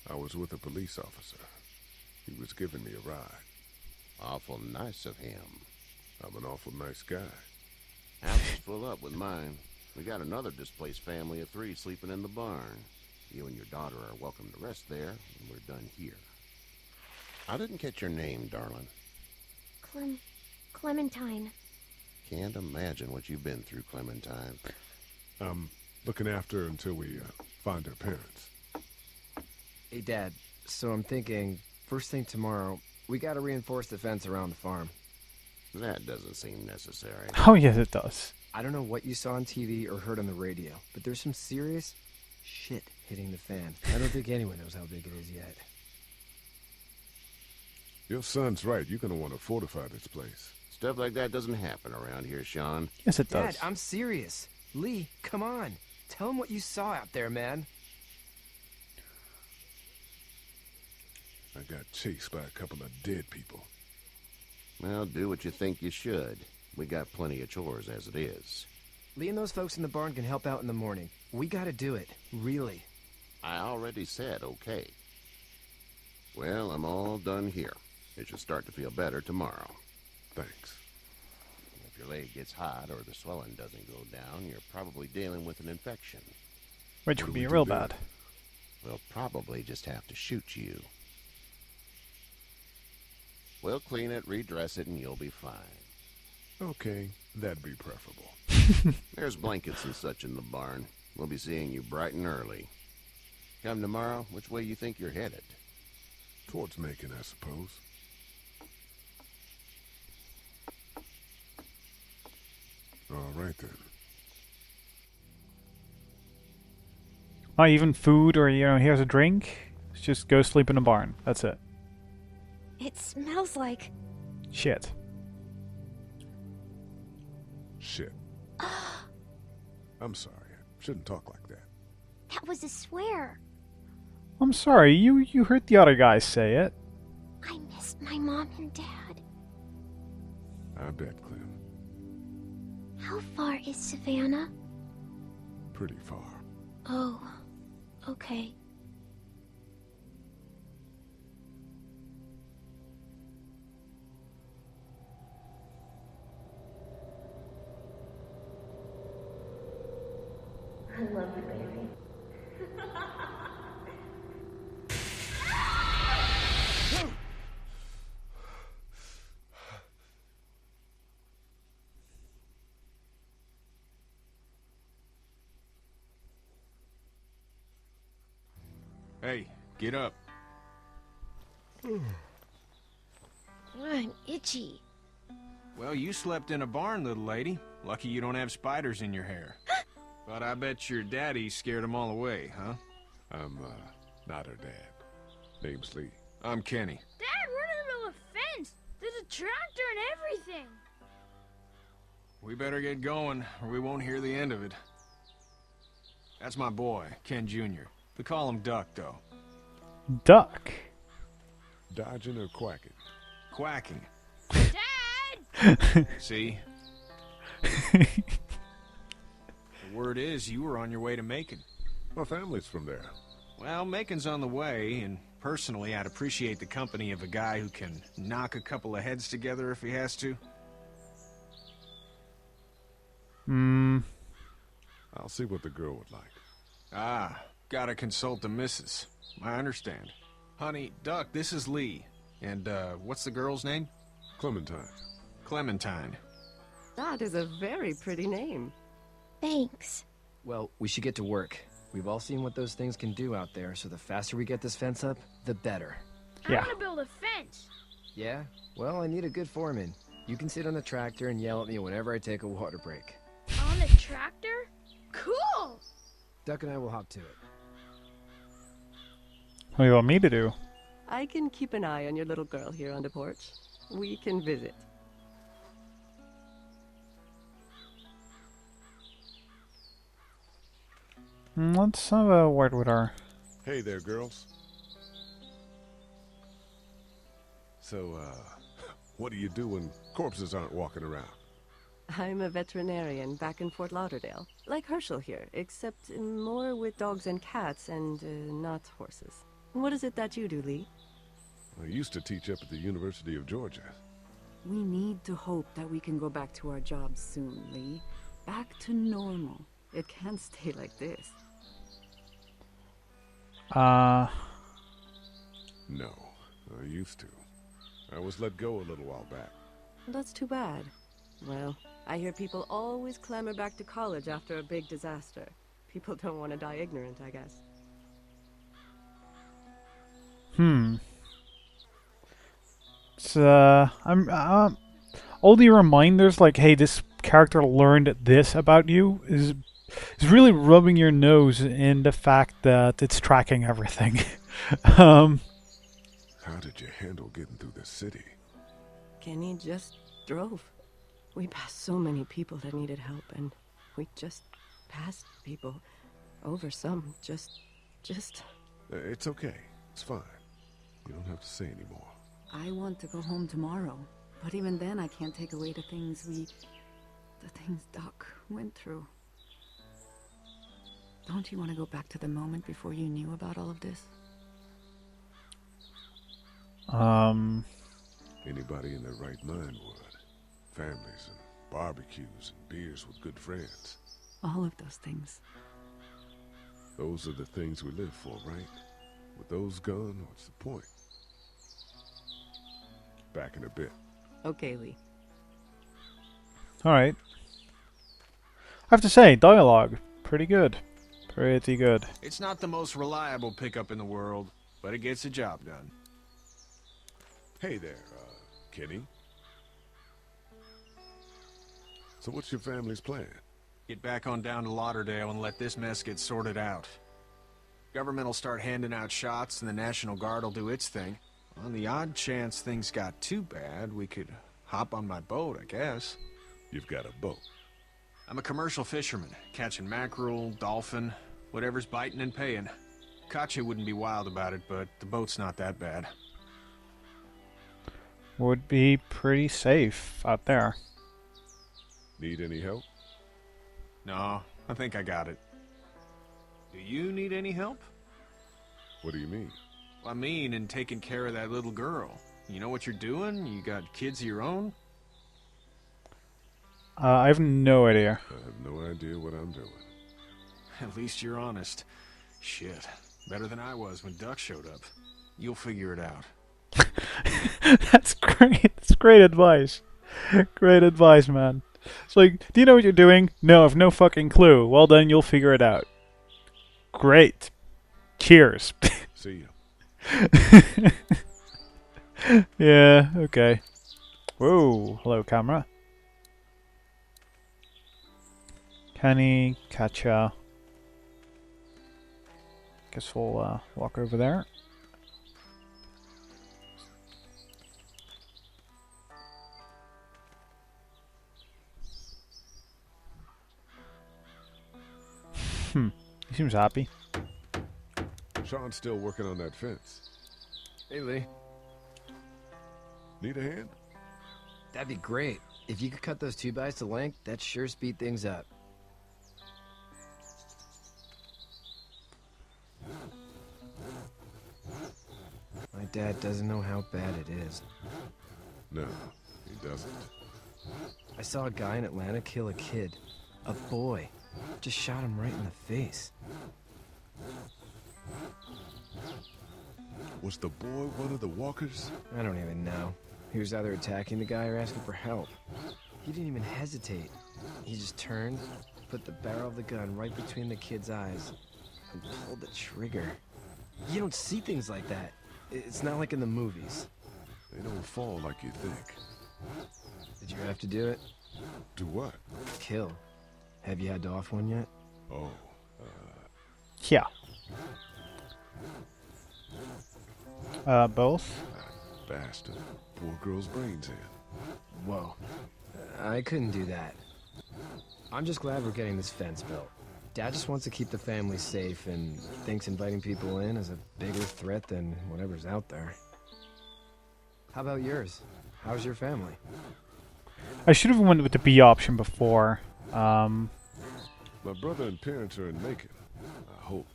I was with a police officer. He was giving me a ride. Awful nice of him. I'm an awful nice guy. House is full up with mine. We got another displaced family of 3 sleeping in the barn. You and your daughter are welcome to rest there, and we're done here. I didn't catch your name, darling. Clementine. Can't imagine what you've been through, Clementine. I'm looking after her until we find her parents. Hey, Dad, so I'm thinking, first thing tomorrow, we gotta reinforce the fence around the farm. That doesn't seem necessary. Oh, yes, it does. I don't know what you saw on TV or heard on the radio, but there's some serious shit hitting the fan. I don't think anyone knows how big it is yet. Your son's right. You're gonna want to fortify this place. Stuff like that doesn't happen around here, Sean. Yes, it Dad, does. I'm serious. Lee, come on. Tell him what you saw out there, man. I got chased by a couple of dead people. Well, do what you think you should. We got plenty of chores as it is. Lee and those folks in the barn can help out in the morning. We gotta do it. Really. I already said okay. Well, I'm all done here. It should start to feel better tomorrow. Thanks. If your leg gets hot or the swelling doesn't go down, you're probably dealing with an infection. Which What would do be we real do then? bad. We'll probably just have to shoot you. We'll clean it, redress it, and you'll be fine. Okay, that'd be preferable. There's blankets and such in the barn. We'll be seeing you bright and early. Come tomorrow, which way you think you're headed? Towards Macon, I suppose. All right, then. Not even food or, here's a drink. Just go sleep in a barn. That's it. It smells like... Shit. Shit. I'm sorry. I shouldn't talk like that. That was a swear. I'm sorry, you heard the other guys say it. I missed my mom and dad. I bet, Clem. How far is Savannah? Pretty far. Oh, okay. I love you, baby. Hey, get up. I'm itchy. Well, you slept in a barn, little lady. Lucky you don't have spiders in your hair. But I bet your daddy scared them all away, huh? I'm, not her dad. Name's Lee. I'm Kenny. Dad, we're in the middle of a fence. There's a tractor and everything. We better get going, or we won't hear the end of it. That's my boy, Ken Jr. We call him Duck, though. Duck. Dodging or quacking? Quacking. Dad! See? The word is you were on your way to Macon. My family's from there. Well, Macon's on the way, and personally, I'd appreciate the company of a guy who can knock a couple of heads together if he has to. I'll see what the girl would like. Ah, gotta consult the missus. I understand. Honey, Duck, this is Lee. And, what's the girl's name? Clementine. Clementine. That is a very pretty name. Thanks. Well, we should get to work. We've all seen what those things can do out there, so the faster we get this fence up, the better. Yeah. I want to build a fence. Yeah? Well, I need a good foreman. You can sit on the tractor and yell at me whenever I take a water break. On the tractor? Cool! Duck and I will hop to it. What do you want me to do? I can keep an eye on your little girl here on the porch. We can visit. Let's have a word with her. Hey there, girls. So, what do you do when corpses aren't walking around? I'm a veterinarian back in Fort Lauderdale. Like Herschel here, except more with dogs and cats and not horses. What is it that you do, Lee? I used to teach up at the University of Georgia. We need to hope that we can go back to our jobs soon, Lee. Back to normal. It can't stay like this. No, I used to. I was let go a little while back. That's too bad. Well, I hear people always clamor back to college after a big disaster. People don't want to die ignorant, I guess. So, all the reminders like, hey, this character learned this about you is really rubbing your nose in the fact that it's tracking everything. How did you handle getting through the city? Kenny just drove. We passed so many people that needed help, and we just passed people. Over some, just... It's okay. It's fine. You don't have to say anymore. I want to go home tomorrow. But even then, I can't take away the things Doc went through. Don't you want to go back to the moment before you knew about all of this? Anybody in their right mind would. Families and barbecues and beers with good friends. All of those things. Those are the things we live for, right? With those gone, what's the point? Back in a bit. Okay, Lee. Alright. I have to say, dialogue, pretty good. Pretty good. It's not the most reliable pickup in the world, but it gets the job done. Hey there, Kenny. So what's your family's plan? Get back on down to Lauderdale and let this mess get sorted out. Government will start handing out shots and the National Guard will do its thing. On the odd chance things got too bad, we could hop on my boat, I guess. You've got a boat. I'm a commercial fisherman, catching mackerel, dolphin, whatever's biting and paying. Katya wouldn't be wild about it, but the boat's not that bad. Would be pretty safe out there. Need any help? No, I think I got it. Do you need any help? What do you mean? I mean, in taking care of that little girl. You know what you're doing? You got kids of your own? I have no idea. I have no idea what I'm doing. At least you're honest. Shit. Better than I was when Duck showed up. You'll figure it out. That's great. That's great advice. Great advice, man. It's like, do you know what you're doing? No, I've no fucking clue. Well then, you'll figure it out. Great. Cheers. See ya. Yeah, okay. Whoa, hello camera. Kenny, Katya. Guess we'll walk over there. He seems happy. Sean's still working on that fence. Hey, Lee. Need a hand? That'd be great. If you could cut those 2x to length, that'd sure speed things up. My dad doesn't know how bad it is. No, he doesn't. I saw a guy in Atlanta kill a kid. A boy. Just shot him right in the face. Was the boy one of the walkers? I don't even know. He was either attacking the guy or asking for help. He didn't even hesitate. He just turned, put the barrel of the gun right between the kid's eyes, and pulled the trigger. You don't see things like that. It's not like in the movies. They don't fall like you think. Did you have to do it? Do what? Kill. Have you had to off one yet? Oh, Yeah. Both? bastard. Poor girl's brains in. Whoa. I couldn't do that. I'm just glad we're getting this fence built. Dad just wants to keep the family safe and thinks inviting people in is a bigger threat than whatever's out there. How about yours? How's your family? I should have went with the B option before. My brother and parents are in Macon. I hope.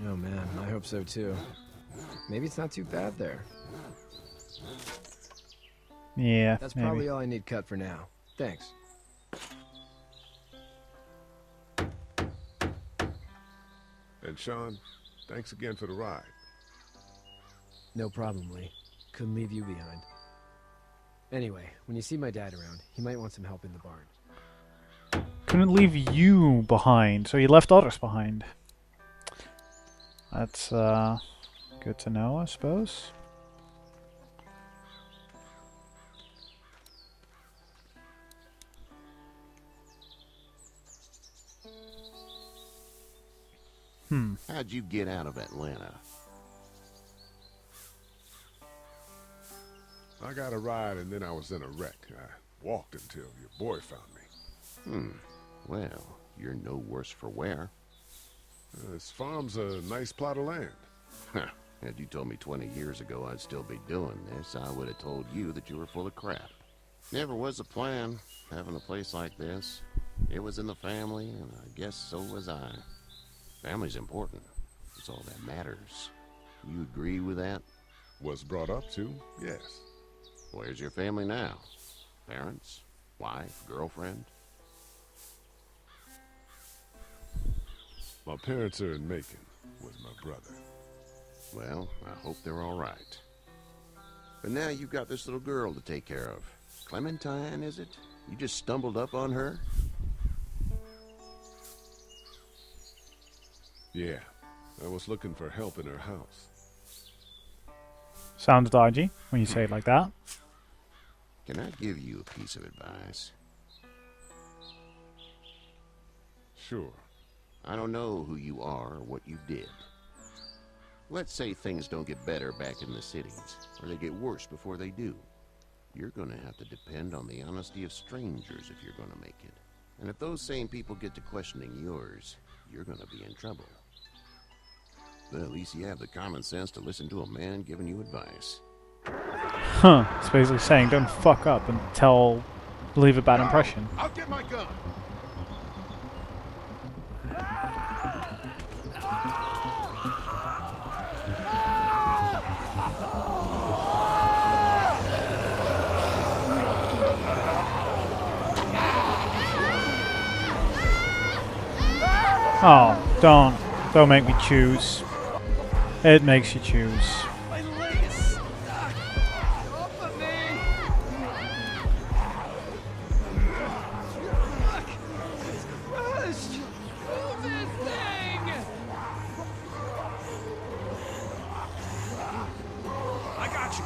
Oh man, I hope so too. maybe it's not too bad there. Yeah, That's maybe. probably all I need cut for now. Thanks. And Sean, thanks again for the ride. No problem, Lee. Couldn't leave you behind. Anyway, when you see my dad around, he might want some help in the barn. Couldn't leave you behind, so he left others behind. That's good to know, I suppose. How'd you get out of Atlanta? I got a ride and then I was in a wreck. I walked until your boy found me. Well, you're no worse for wear. This farm's a nice plot of land. Had you told me 20 years ago I'd still be doing this, I would have told you that you were full of crap. Never was a plan, having a place like this. It was in the family, and I guess so was I. Family's important. It's all that matters. You agree with that? Was brought up to, yes. Where's your family now? Parents? Wife? Girlfriend? My parents are in Macon with my brother. Well, I hope they're all right. But now you've got this little girl to take care of. Clementine, is it? You just stumbled up on her? Yeah, I was looking for help in her house. Sounds dodgy when you say it like that. Can I give you a piece of advice? Sure. I don't know who you are or what you did. Let's say things don't get better back in the cities, or they get worse before they do. You're gonna have to depend on the honesty of strangers if you're gonna make it. And if those same people get to questioning yours, you're gonna be in trouble. But at least you have the common sense to listen to a man giving you advice. Huh. It's basically saying don't fuck up and leave a bad impression. I'll get my gun! Oh, don't make me choose. It makes you choose. My leg is stuck. Off of me. Fuck. It's crushed. Move this thing. I got you.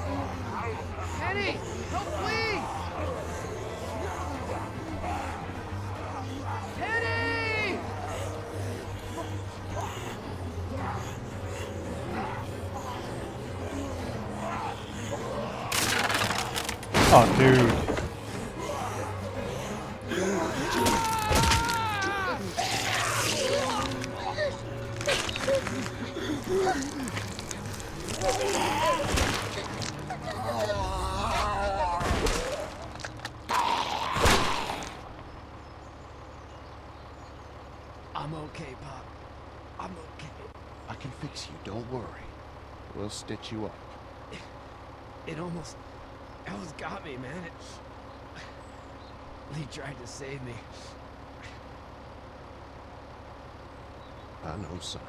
Kenny, help me. Kenny. Oh, dude. I'm okay, Pop. I'm okay. I can fix you, don't worry. We'll stitch you up. It almost got me, man. Lee tried to save me. I know, son.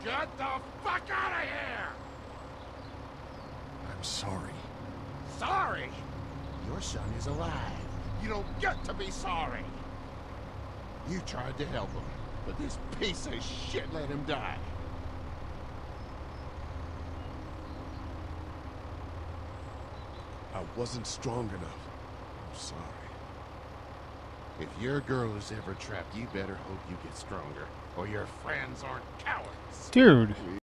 Get the fuck out of here! I'm sorry. Sorry? Your son is alive. You don't get to be sorry. You tried to help him, but this piece of shit let him die. I wasn't strong enough. I'm sorry. If your girl is ever trapped, you better hope you get stronger, or your friends aren't cowards. Dude.